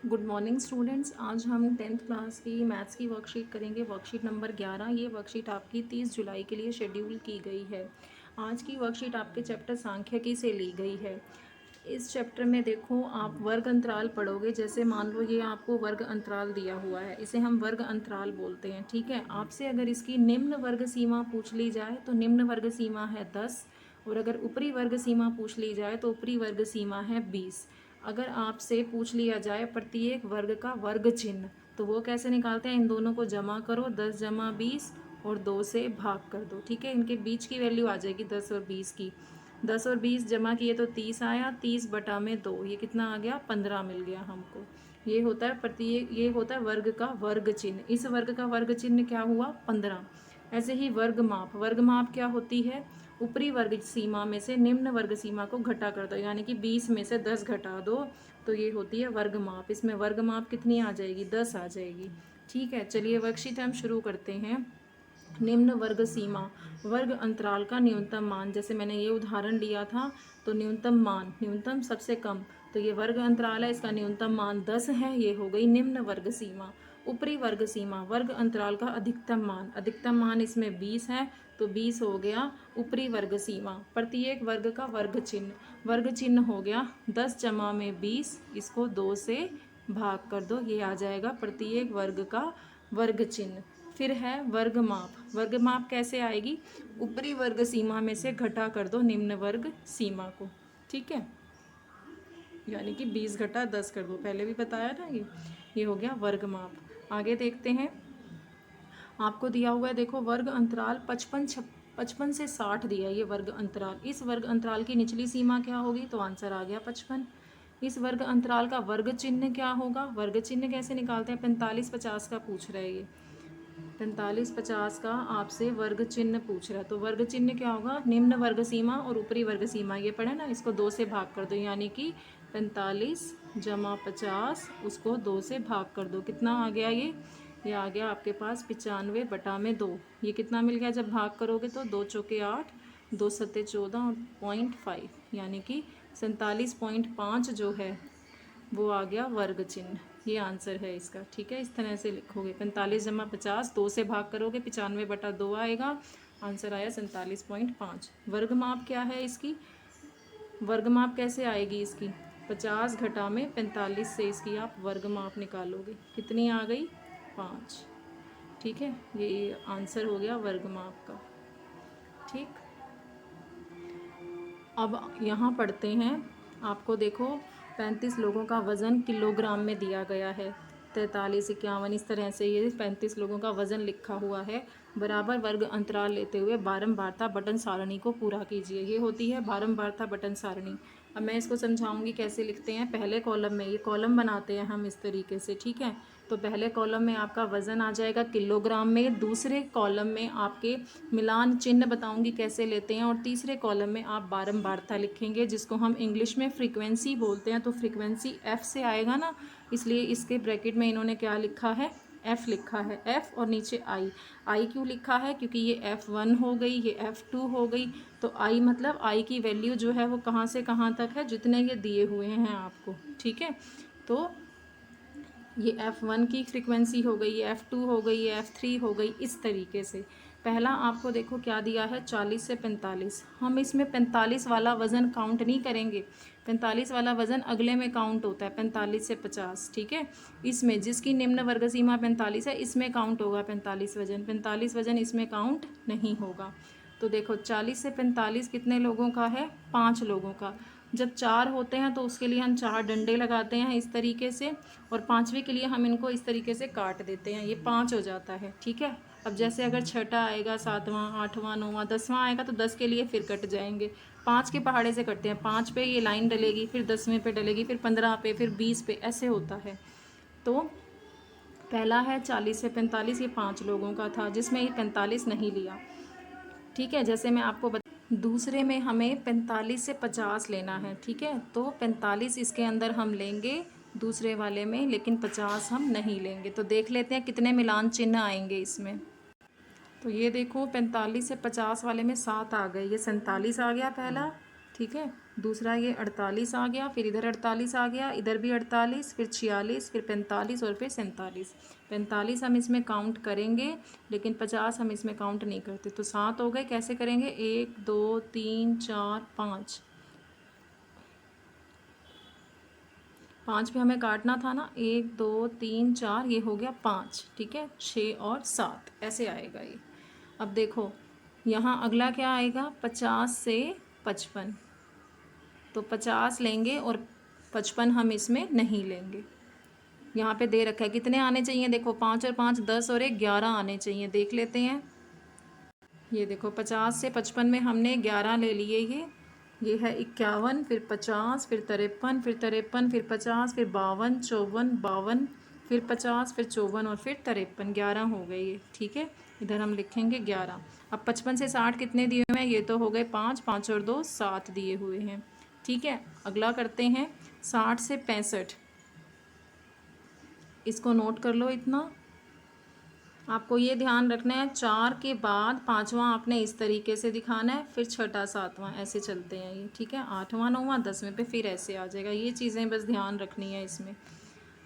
Good morning students. आज हम 10th class की मैथ्स की वर्कशीट करेंगे, वर्कशीट नंबर 11। ये वर्कशीट आपकी 30 जुलाई के लिए शेड्यूल की गई है। आज की वर्कशीट आपके चैप्टर सांख्यिकी से ली गई है। इस चैप्टर में देखो आप वर्ग अंतराल पढ़ोगे। जैसे मान लो ये आपको वर्ग अंतराल दिया हुआ है, इसे हम वर्ग अंतराल बोलते हैं। ठीक है, आपसे अगर इसकी निम्न वर्ग सीमा पूछ ली जाए तो निम्न वर्ग सीमा है 10, और अगर ऊपरी वर्ग सीमा पूछ ली जाए तो ऊपरी वर्ग सीमा है 20। अगर आपसे पूछ लिया जाए प्रत्येक वर्ग का वर्ग चिन्ह, तो वो कैसे निकालते हैं? इन दोनों को जमा करो, 10 जमा 20 और 2 से भाग कर दो। ठीक है, इनके बीच की वैल्यू आ जाएगी 10 और 20 की। 10 और 20 जमा किए तो 30 आया, 30 बटा में 2, ये कितना आ गया? 15 मिल गया हमको। ये होता है प्रत्येक, ये होता है वर्ग का वर्ग चिन्ह। इस वर्ग का वर्ग चिन्ह क्या हुआ? 15। ऐसे ही वर्ग माप, वर्ग माप क्या होती है? ऊपरी वर्ग सीमा में से निम्न वर्ग सीमा को घटा कर दो, यानी कि 20 में से 10 घटा दो, तो ये होती है वर्ग माप। इसमें वर्ग माप कितनी आ जाएगी? 10 आ जाएगी। ठीक है, चलिए वर्कशीट हम शुरू करते हैं। निम्न वर्ग सीमा, वर्ग अंतराल का न्यूनतम मान। जैसे मैंने ये उदाहरण लिया था, तो न्यूनतम मान, न्यूनतम सबसे कम, तो ये वर्ग अंतराल है, इसका न्यूनतम मान 10 है। ये हो गई निम्न वर्ग सीमा। ऊपरी वर्ग सीमा, वर्ग अंतराल का अधिकतम मान, अधिकतम मान इसमें 20 है, तो 20 हो गया ऊपरी वर्ग सीमा। प्रत्येक वर्ग का वर्ग चिन्ह, वर्ग चिन्ह हो गया 10 जमा में 20, इसको 2 से भाग कर दो, ये आ जाएगा प्रत्येक वर्ग का वर्ग चिन्ह। फिर है वर्ग माप, वर्ग माप कैसे आएगी? ऊपरी वर्ग सीमा में से घटा कर दो निम्न वर्ग सीमा को। ठीक है, यानी कि 20 घटा 10 कर दो, पहले भी बताया ना ये हो गया वर्ग माप। आगे देखते हैं, आपको दिया हुआ है, देखो वर्ग अंतराल 55 से 60 दिया है ये वर्ग अंतराल। इस वर्ग अंतराल की निचली सीमा क्या होगी? तो आंसर आ गया 55। इस वर्ग अंतराल का वर्ग चिन्ह क्या होगा? वर्ग चिन्ह कैसे निकालते हैं? 45 50 का पूछ रहा है ये, 45 50 का आपसे वर्ग चिन्ह पूछ रहा है। तो वर्ग चिन्ह क्या होगा? निम्न वर्ग सीमा और ऊपरी वर्ग सीमा, ये पढ़े ना, इसको 2 से भाग कर दो, यानी कि 45 जमा 50, उसको 2 से भाग कर दो। कितना आ गया ये आ गया आपके पास 95 बटा में 2। ये कितना मिल गया जब भाग करोगे? तो 2 चौके 8, 2 सत्ते 14 और 0.5, यानी कि 47.5 जो है वो आ गया वर्ग चिन्ह। ये आंसर है इसका। ठीक है, इस तरह से लिखोगे। 45 जमा 50, 2 से भाग करोगे, 95 बटा 2 आएगा, आंसर आया 47.5। वर्ग माप क्या है इसकी? वर्ग माप कैसे आएगी इसकी? 50 घटा में 45 से इसकी आप वर्ग माप निकालोगे, कितनी आ गई? 5। ठीक है, ये आंसर हो गया वर्ग माप का। ठीक, अब यहाँ पढ़ते हैं। आपको देखो 35 लोगों का वज़न किलोग्राम में दिया गया है, 43 51, इस तरह से ये 35 लोगों का वज़न लिखा हुआ है। बराबर वर्ग अंतराल लेते हुए बारंबारता बटन सारणी को पूरा कीजिए। ये होती है बारंबारता बटन सारणी। अब मैं इसको समझाऊंगी कैसे लिखते हैं। पहले कॉलम में, ये कॉलम बनाते हैं हम इस तरीके से। ठीक है, तो पहले कॉलम में आपका वज़न आ जाएगा किलोग्राम में, दूसरे कॉलम में आपके मिलान चिन्ह बताऊंगी कैसे लेते हैं, और तीसरे कॉलम में आप बारंबारता लिखेंगे, जिसको हम इंग्लिश में फ्रीक्वेंसी बोलते हैं। तो फ्रीक्वेंसी एफ से आएगा ना, इसलिए इसके ब्रैकेट में इन्होंने क्या लिखा है? एफ लिखा है, एफ और नीचे आई क्यों लिखा है? क्योंकि ये F1 हो गई, ये F2 हो गई, तो आई मतलब आई की वैल्यू जो है वो कहाँ से कहाँ तक है, जितने ये दिए हुए हैं आपको। ठीक है, तो ये F1 की फ्रीक्वेंसी हो गई, ये F2 हो गई, ये F3 हो गई, इस तरीके से। पहला आपको देखो क्या दिया है, 40 से 45। हम इसमें 45 वाला वज़न काउंट नहीं करेंगे, 45 वाला वज़न अगले में काउंट होता है, 45 से 50। ठीक है, इसमें जिसकी निम्न वर्ग सीमा 45 है, इसमें काउंट होगा 45 वज़न, 45 वज़न इसमें काउंट नहीं होगा। तो देखो 40 से 45 कितने लोगों का है? 5 लोगों का। जब 4 होते हैं तो उसके लिए हम 4 डंडे लगाते हैं इस तरीके से, और 5वें के लिए हम इनको इस तरीके से काट देते हैं, ये 5 हो जाता है। ठीक है, अब जैसे अगर छठा आएगा, 7वां 8वां 9वां 10वां आएगा, तो 10 के लिए फिर कट जाएंगे। 5 के पहाड़े से कटते हैं, 5 पे ये लाइन डलेगी, फिर 10वें पे डलेगी, फिर 15 पे, फिर 20 पे, ऐसे होता है। तो पहला है 40 से 45, ये 5 लोगों का था, जिसमें ये 45 नहीं लिया। ठीक है, जैसे मैं आपको दूसरे में हमें 45 से 50 लेना है। ठीक है, तो 45 इसके अंदर हम लेंगे दूसरे वाले में, लेकिन 50 हम नहीं लेंगे। तो देख लेते हैं कितने मिलान चिन्ह आएंगे इसमें। तो ये देखो 45 से 50 वाले में 7 आ गए, ये 47 आ गया पहला। ठीक है। दूसरा ये 48 आ गया, फिर इधर 48 आ गया, इधर भी 48, फिर 46, फिर 45 और फिर 47। 45 हम इसमें काउंट करेंगे, लेकिन 50 हम इसमें काउंट नहीं करते। तो 7 हो गए। कैसे करेंगे? 1 2 3 4 5, 5 पे हमें काटना था ना। 1 2 3 4, ये हो गया 5, ठीक है। 6 और 7 ऐसे आएगा ये। अब देखो यहाँ अगला क्या आएगा? 50 से 55, तो 50 लेंगे और 55 हम इसमें नहीं लेंगे। यहाँ पे दे रखा है कितने आने चाहिए, देखो 5 और 5 10 और 1 11 आने चाहिए। देख लेते हैं। ये देखो 50 से 55 में हमने 11 ले लिए। ये है 51, फिर 50, फिर 53, फिर 53, फिर 50, फिर 52 54 52, फिर 50, फिर 54 और फिर 53। 11 हो गए ये, ठीक है। इधर हम लिखेंगे 11। अब 55 से 60 कितने दिए हुए हैं? ये तो हो गए 5, 5 और 2 7 दिए हुए हैं, ठीक है। अगला करते हैं 60 से 65। इसको नोट कर लो। इतना आपको ये ध्यान रखना है, 4 के बाद 5वां आपने इस तरीके से दिखाना है, फिर 6ठा 7वां ऐसे चलते हैं ये, ठीक है। 8वां 9वां 10वें पे फिर ऐसे आ जाएगा। ये चीज़ें बस ध्यान रखनी है इसमें।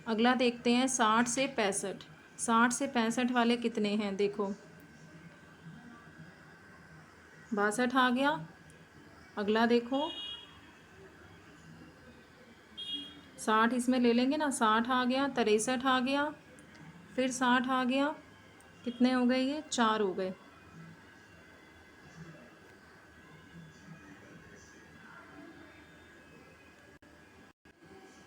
अगला देखते हैं 60 से 65। 60 से 65 वाले कितने हैं? देखो 62 आ गया। अगला देखो 60 इसमें ले लेंगे ना। 60 आ गया, 63 आ गया, फिर 60 आ गया। कितने हो गए? ये 4 हो गए।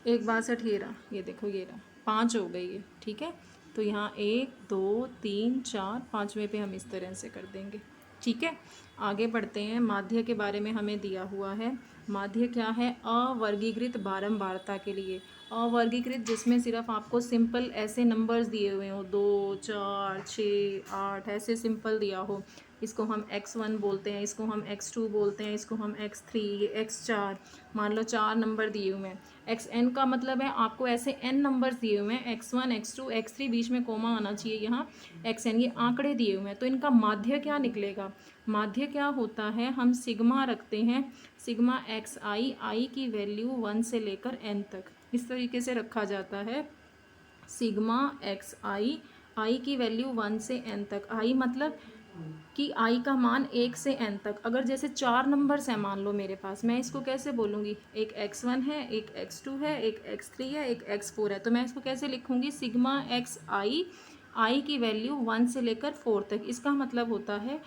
एक 62 ये रहा, ये देखो ये रहा, 5 हो गई ये, ठीक है। तो यहाँ 1 2 3 4, 5वें पे हम इस तरह से कर देंगे, ठीक है। आगे बढ़ते हैं। माध्य के बारे में हमें दिया हुआ है। माध्य क्या है? अवर्गीकृत बारंबारता के लिए। अवर्गीकृत जिसमें सिर्फ आपको सिंपल ऐसे नंबर्स दिए हुए हो, 2 4 6 8 ऐसे सिंपल दिया हो। इसको हम x1 बोलते हैं, इसको हम x2 बोलते हैं, इसको हम x3, ये x4, मान लो 4 नंबर दिए हुए हैं। xn का मतलब है आपको ऐसे n नंबर्स दिए हुए हैं, x1 x2 x3, बीच में कोमा आना चाहिए यहाँ, xn, ये आंकड़े दिए हुए हैं। तो इनका माध्य क्या निकलेगा? माध्य क्या होता है? हम सिग्मा रखते हैं, सिग्मा एक्स आई की वैल्यू 1 से लेकर n तक इस तरीके से रखा जाता है। सिग्मा एक्स आई की वैल्यू 1 से n तक। आई मतलब कि आई का मान 1 से n तक। अगर जैसे 4 नंबर्स हैं मान लो मेरे पास, मैं इसको कैसे बोलूँगी? एक x1 है, एक x2 है, एक x3 है, एक x4 है। तो मैं इसको कैसे लिखूँगी? सिग्मा एक्स आई की वैल्यू 1 से लेकर 4 तक। इसका मतलब होता है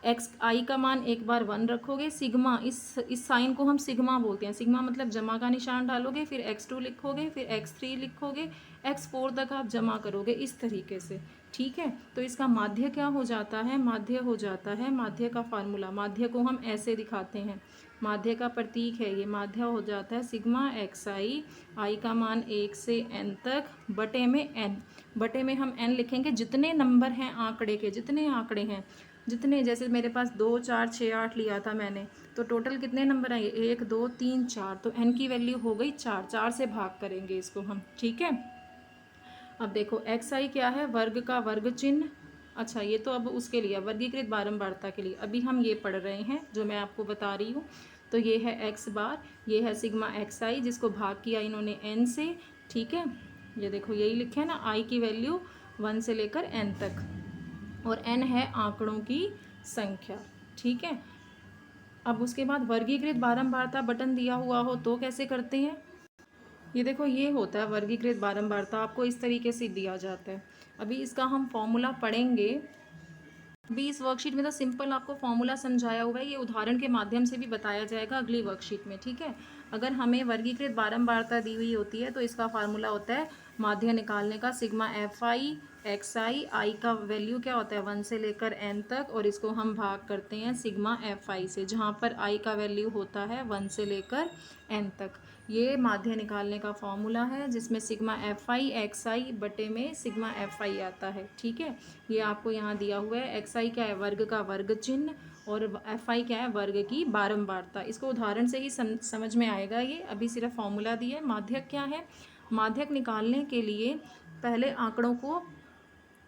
एक्स आई का मान एक बार 1 रखोगे, सिग्मा इस साइन को हम सिग्मा बोलते हैं। सिग्मा मतलब जमा का निशान डालोगे, फिर x2 लिखोगे, फिर x3 लिखोगे, x4 तक आप जमा करोगे इस तरीके से, ठीक है। तो इसका माध्य क्या हो जाता है? माध्य हो जाता है, माध्य का फार्मूला, माध्य को हम ऐसे दिखाते हैं, माध्य का प्रतीक है ये। माध्य हो जाता है सिग्मा एक्स आई का मान 1 से n तक बटे में n। बटे में हम n लिखेंगे जितने नंबर हैं आंकड़े के, जितने आंकड़े हैं, जितने, जैसे मेरे पास 2 4 6 8 लिया था मैंने, तो टोटल कितने नंबर आए? 1 2 3 4, तो n की वैल्यू हो गई 4। 4 से भाग करेंगे इसको हम, ठीक है। अब देखो एक्स आई क्या है? वर्ग का वर्ग चिन्ह। अच्छा, ये तो अब उसके लिए वर्गीकृत बारंबारता के लिए अभी हम ये पढ़ रहे हैं जो मैं आपको बता रही हूँ। तो ये है एक्स बार, ये है सिग्मा एक्स आई जिसको भाग किया इन्होंने n से, ठीक है। ये देखो यही लिखे है ना, आई की वैल्यू 1 से लेकर n तक, और n है आंकड़ों की संख्या, ठीक है। अब उसके बाद वर्गीकृत बारंबारता बटन दिया हुआ हो तो कैसे करते हैं? ये देखो ये होता है वर्गीकृत बारंबारता, आपको इस तरीके से दिया जाता है। अभी इसका हम फॉर्मूला पढ़ेंगे। अभी इस वर्कशीट में तो सिंपल आपको फॉर्मूला समझाया हुआ है, ये उदाहरण के माध्यम से भी बताया जाएगा अगली वर्कशीट में, ठीक है। अगर हमें वर्गीकृत बारंबारता दी हुई होती है तो इसका फार्मूला होता है माध्य निकालने का, सिग्मा एफ आई एक्स आई का वैल्यू क्या होता है 1 से लेकर n तक, और इसको हम भाग करते हैं सिग्मा एफ आई से, जहाँ पर i का वैल्यू होता है 1 से लेकर n तक। ये माध्य निकालने का फॉर्मूला है जिसमें सिग्मा एफ आई एक्स आई बटे में सिग्मा एफ आई आता है, ठीक है। ये आपको यहाँ दिया हुआ है। एक्स आई क्या है? वर्ग का वर्ग चिन्ह, और एफ आई क्या है? वर्ग की बारंबारता। इसको उदाहरण से ही समझ में आएगा ये, अभी सिर्फ फॉर्मूला दिया है। माध्यक क्या है? माध्यक निकालने के लिए पहले आंकड़ों को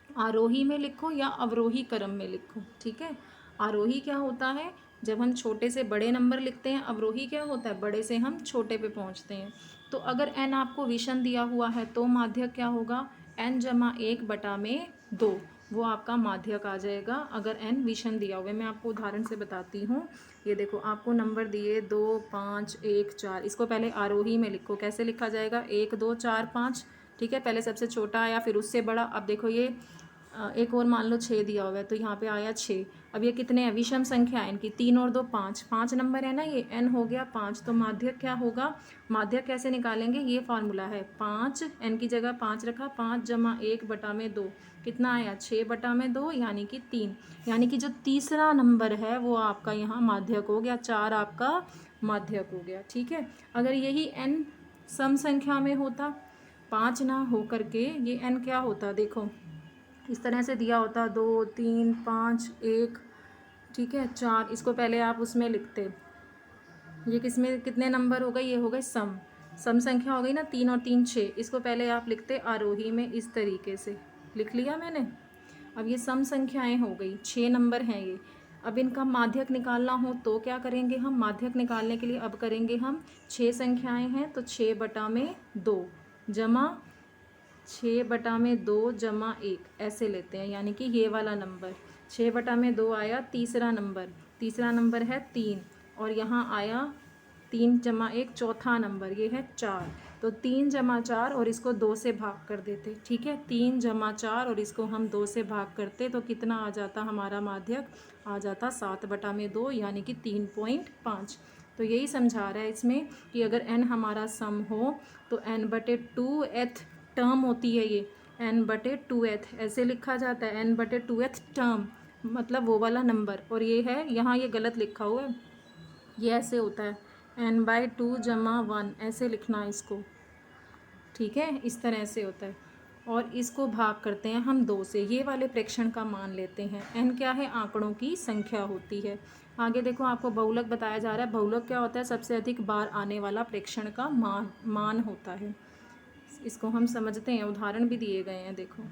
आरोही में लिखो या अवरोही क्रम में लिखो, ठीक है। आरोही क्या होता है? जब हम छोटे से बड़े नंबर लिखते हैं अवरोही क्या होता है, बड़े से हम छोटे पे पहुंचते हैं। तो अगर n आपको विषम दिया हुआ है तो माध्यक क्या होगा, n जमा 1/2, वो आपका माध्यक आ जाएगा अगर n विषम दिया हुआ है। मैं आपको उदाहरण से बताती हूँ। ये देखो आपको नंबर दिए 2 5 1 4, इसको पहले आरोही में लिखो। कैसे लिखा जाएगा, 1 2 4 5, ठीक है। पहले सबसे छोटा आया फिर उससे बड़ा। अब देखो ये एक और मान लो 6 दिया हुआ है तो यहाँ पे आया 6। अब ये कितने हैं, विषम संख्या है इनकी, 3 और 2 5, 5 नंबर है ना, ये n हो गया 5। तो माध्यक क्या होगा, माध्यक कैसे निकालेंगे, ये फार्मूला है 5, n की जगह 5 रखा, 5 जमा 1/2, कितना आया 6/2, यानी कि 3। यानी कि जो तीसरा नंबर है वो आपका यहाँ माध्यक हो गया, 4 आपका माध्यक हो गया, ठीक है। अगर यही n सम संख्या में होता, 5 ना हो करके ये n क्या होता, देखो इस तरह से दिया होता 2 3 5 1, ठीक है 4। इसको पहले आप उसमें लिखते, ये किसमें कितने नंबर हो गए, ये हो गए सम संख्या हो गई ना, 3 और 3 6। इसको पहले आप लिखते आरोही में, इस तरीके से लिख लिया मैंने। अब ये सम संख्याएं हो गई, 6 नंबर हैं ये। अब इनका माध्यक निकालना हो तो क्या करेंगे हम, माध्यक निकालने के लिए अब करेंगे हम, 6 संख्याएं हैं तो 6/2 जमा 6/2 जमा 1 ऐसे लेते हैं, यानी कि ये वाला नंबर 6/2 आया, तीसरा नंबर है 3, और यहाँ आया 3 जमा 1 चौथा नंबर, ये है 4। तो 3 जमा 4 और इसको 2 से भाग कर देते, ठीक है। 3 जमा 4 और इसको हम 2 से भाग करते तो कितना आ जाता, हमारा माध्यक आ जाता 7/2, यानी कि 3.5। तो यही समझा रहा है इसमें कि अगर n हमारा सम हो तो n/2th टर्म होती है, ये n/2th ऐसे लिखा जाता है, n/2th टर्म मतलब वो वाला नंबर। और ये है यहाँ ये गलत लिखा हुआ है, ये ऐसे होता है n/2 जमा 1 ऐसे लिखना है इसको, ठीक है, इस तरह से होता है। और इसको भाग करते हैं हम 2 से, ये वाले प्रेक्षण का मान लेते हैं। n क्या है, आंकड़ों की संख्या होती है। आगे देखो आपको बहुलक बताया जा रहा है। बहुलक क्या होता है, सबसे अधिक बार आने वाला प्रेक्षण का मान होता है। इसको हम समझते हैं, उदाहरण भी दिए गए हैं। देखो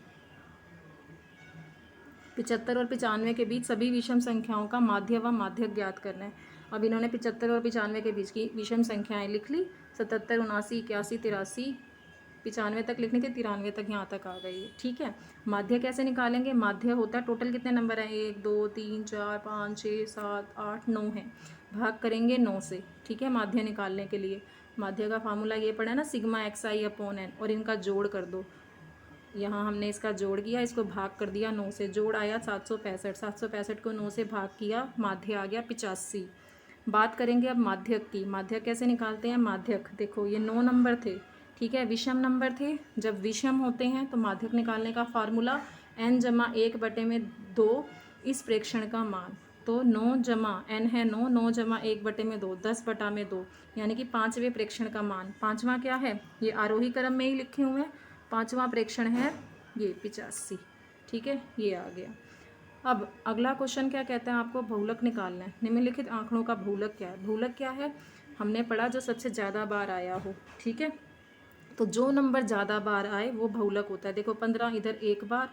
75 और 95 के बीच सभी विषम संख्याओं का माध्य व माध्यक ज्ञात करना है। अब इन्होंने 75 और 95 के बीच की विषम संख्याएं लिख ली, 77 79 81 83 95 तक लिखनी थी, 93 तक यहाँ तक आ गई, ठीक है। माध्य कैसे निकालेंगे, माध्य होता है टोटल कितने नंबर हैं, 1 2 3 4 5 6 7 8 9 है, भाग करेंगे 9 से, ठीक है। माध्य निकालने के लिए माध्य का फार्मूला ये पड़ा है ना, सिग्मा xi/n, और इनका जोड़ कर दो। यहाँ हमने इसका जोड़ किया, इसको भाग कर दिया 9 से, जोड़ आया 765, 765 को 9 से भाग किया, माध्य आ गया 85। बात करेंगे अब माध्यक की। माध्यक कैसे निकालते हैं, माध्यक देखो ये 9 नंबर थे, ठीक है, विषम नंबर थे। जब विषम होते हैं तो माध्यक निकालने का फार्मूला n जमा 1/2 इस प्रेक्षण का मान। तो 9 जमा n है 9, 9 जमा 1/2 10/2, यानी कि 5वें प्रेक्षण का मान। 5वां क्या है, ये आरोही क्रम में ही लिखे हुए हैं। 5वां प्रेक्षण है ये 85, ठीक है, ये आ गया। अब अगला क्वेश्चन क्या कहता है, आपको बहुलक निकालना है। निम्नलिखित आंकड़ों का बहुलक क्या है। बहुलक क्या है, हमने पढ़ा जो सबसे ज़्यादा बार आया हो, ठीक है। तो जो नंबर ज़्यादा बार आए वो बहुलक होता है। देखो 15 इधर 1 बार,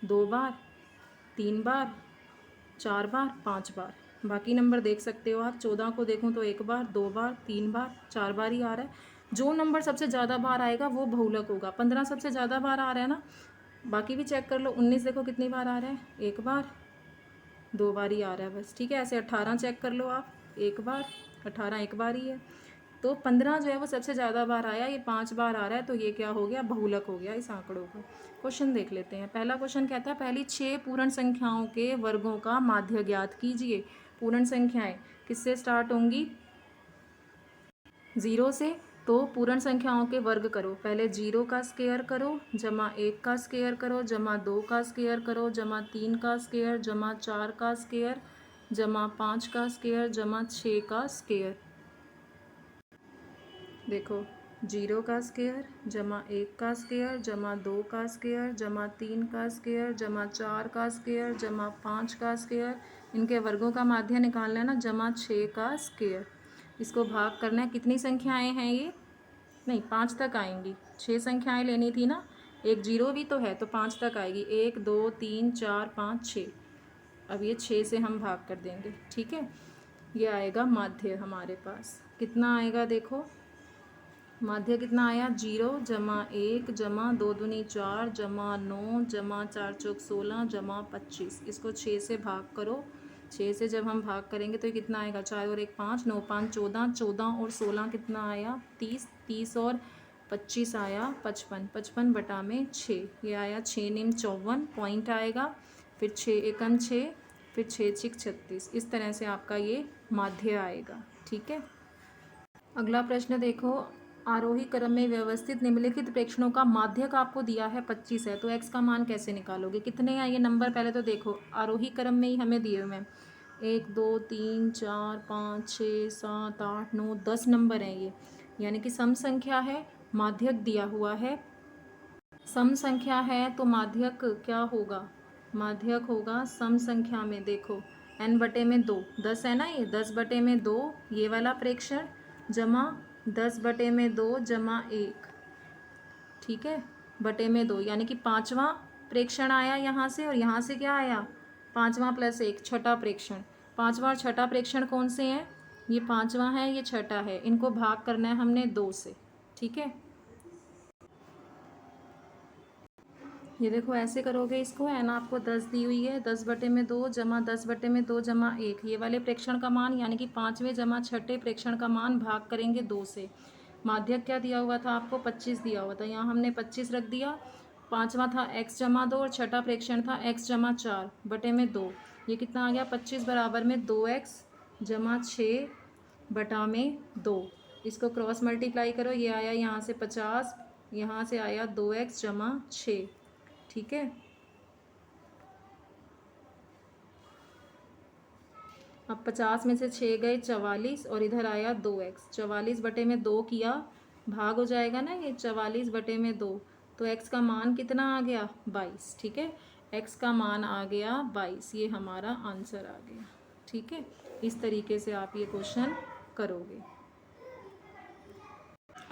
2 बार, 3 बार, 4 बार, 5 बार। बाकी नंबर देख सकते हो आप, 14 को देखूँ तो 1 बार, 2 बार, 3 बार, 4 बार ही आ रहा है। जो नंबर सबसे ज़्यादा बार आएगा वो बहुलक होगा। 15 सबसे ज़्यादा बार आ रहा है ना, बाकी भी चेक कर लो। 19 देखो कितनी बार आ रहा है, 1 बार, 2 बार ही आ रहा है बस, ठीक है। ऐसे 18 चेक कर लो आप, 1 बार, 18 1 बार ही है। तो 15 जो है वो सबसे ज़्यादा बार आया, ये 5 बार आ रहा है, तो ये क्या हो गया, बहुलक हो गया इस आंकड़ों का। क्वेश्चन देख लेते हैं। पहला क्वेश्चन कहता है पहली 6 पूर्ण संख्याओं के वर्गों का माध्य ज्ञात कीजिए। पूर्ण संख्याएं किससे स्टार्ट होंगी, 0 से। तो पूर्ण संख्याओं के वर्ग करो, पहले 0 का स्क्वायर करो, जमा 1 का स्क्वायर करो, जमा 2 का स्क्वायर करो, जमा 3 का स्क्वायर, जमा 4 का स्क्वायर, जमा 5 का स्क्वायर, जमा 6 का स्क्वायर। देखो 0 का स्क्वायर, जमा 1 का स्क्वायर, जमा 2 का स्क्वायर, जमा 3 का स्क्वायर, जमा 4 का स्क्वायर, जमा 5 का स्क्वायर। इनके वर्गों का माध्य निकालना है ना, जमा 6 का स्क्वायर। इसको भाग करना है, कितनी संख्याएं हैं ये, नहीं 5 तक आएंगी, 6 संख्याएं लेनी थी ना, एक 0 भी तो है तो 5 तक आएगी, 1 2 3 4 5 6। अब ये 6 से हम भाग कर देंगे, ठीक है। ये आएगा माध्य हमारे पास। कितना आएगा देखो, माध्य कितना आया, 0 जमा 1 जमा 2 दूनी 4 जमा 9 जमा 4 चौक 16 जमा 25। इसको 6 से भाग करो। 6 से जब हम भाग करेंगे तो ये कितना आएगा, 4 और 1 5, 9 5 14, 14 और 16 कितना आया 30, 30 और 25 आया 55, 55 बटा में 6, ये आया 6 निम 54 पॉइंट आएगा। फिर 6 एकम 6, फिर 6 छिक 36। इस तरह से आपका ये माध्य आएगा। ठीक है, अगला प्रश्न देखो, आरोही क्रम में व्यवस्थित निम्नलिखित प्रेक्षणों का माध्यक आपको दिया है 25 है, तो x का मान कैसे निकालोगे, कितने हैं ये नंबर, पहले तो देखो आरोही क्रम में ही हमें दिए हुए हैं 1 2 3 4 5 6 7 8 9 10 नंबर हैं ये, यानी कि सम संख्या है, माध्यक दिया हुआ है। सम संख्या है तो माध्यक क्या होगा, माध्यक होगा सम संख्या में, देखो n बटे में 2, 10 है ना, ये 10 बटे में 2 ये वाला प्रेक्षण जमा 10 बटे में 2 जमा 1, ठीक है, बटे में 2, यानी कि 5वां प्रेक्षण आया यहाँ से, और यहाँ से क्या आया 5वां प्लस 1 छठा प्रेक्षण। 5वां और छठा प्रेक्षण कौन से हैं, ये 5वां है, ये छठा है, इनको भाग करना है हमने 2 से। ठीक है, ये देखो ऐसे करोगे इसको, है ना, आपको 10 दी हुई है, 10 बटे में 2 जमा 10 बटे में 2 जमा 1, ये वाले प्रेक्षण का मान यानी कि 5वें जमा छठे प्रेक्षण का मान भाग करेंगे 2 से। माध्यक क्या दिया हुआ था आपको, 25 दिया हुआ था, यहाँ हमने 25 रख दिया। 5वां था x जमा 2 और छठा प्रेक्षण था x जमा 4 बटे में 2, ये कितना आ गया 25 बराबर में 2x जमा 6 बटा में 2। इसको क्रॉस मल्टीप्लाई करो, ये आया यहाँ से 50, यहाँ से आया 2x जमा 6। ठीक है, अब 50 में से 6 गए 44 और इधर आया 2x, 44 बटे में 2 किया, भाग हो जाएगा ना ये 44 बटे में 2, तो x का मान कितना आ गया 22। ठीक है, x का मान आ गया 22, ये हमारा आंसर आ गया। ठीक है, इस तरीके से आप ये क्वेश्चन करोगे।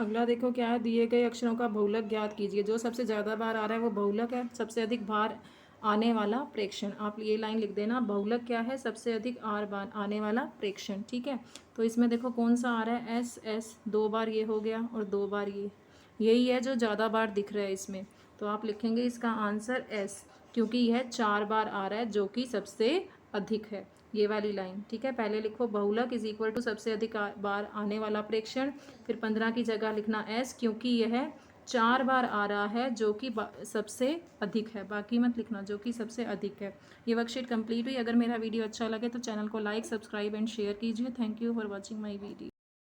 अगला देखो क्या है, दिए गए अक्षरों का बहुलक ज्ञात कीजिए। जो सबसे ज़्यादा बार आ रहा है वो बहुलक है, सबसे अधिक बार आने वाला प्रेक्षण। आप ये लाइन लिख देना, बहुलक क्या है, सबसे अधिक बार आने वाला प्रेक्षण। ठीक है, तो इसमें देखो कौन सा आ रहा है, एस एस 2 बार ये हो गया और 2 बार ये, यही है जो ज़्यादा बार दिख रहा है इसमें, तो आप लिखेंगे इसका आंसर एस, क्योंकि यह 4 बार आ रहा है जो कि सबसे अधिक है, ये वाली लाइन। ठीक है, पहले लिखो बहुलक इज इक्वल टू सबसे अधिक बार आने वाला प्रेक्षण, फिर 15 की जगह लिखना एस, क्योंकि यह 4 बार आ रहा है जो कि सबसे अधिक है, बाकी मत लिखना, जो कि सबसे अधिक है। ये वर्कशीट कंप्लीट हुई। अगर मेरा वीडियो अच्छा लगे तो चैनल को लाइक सब्सक्राइब एंड शेयर कीजिए। Thank you for watching my video.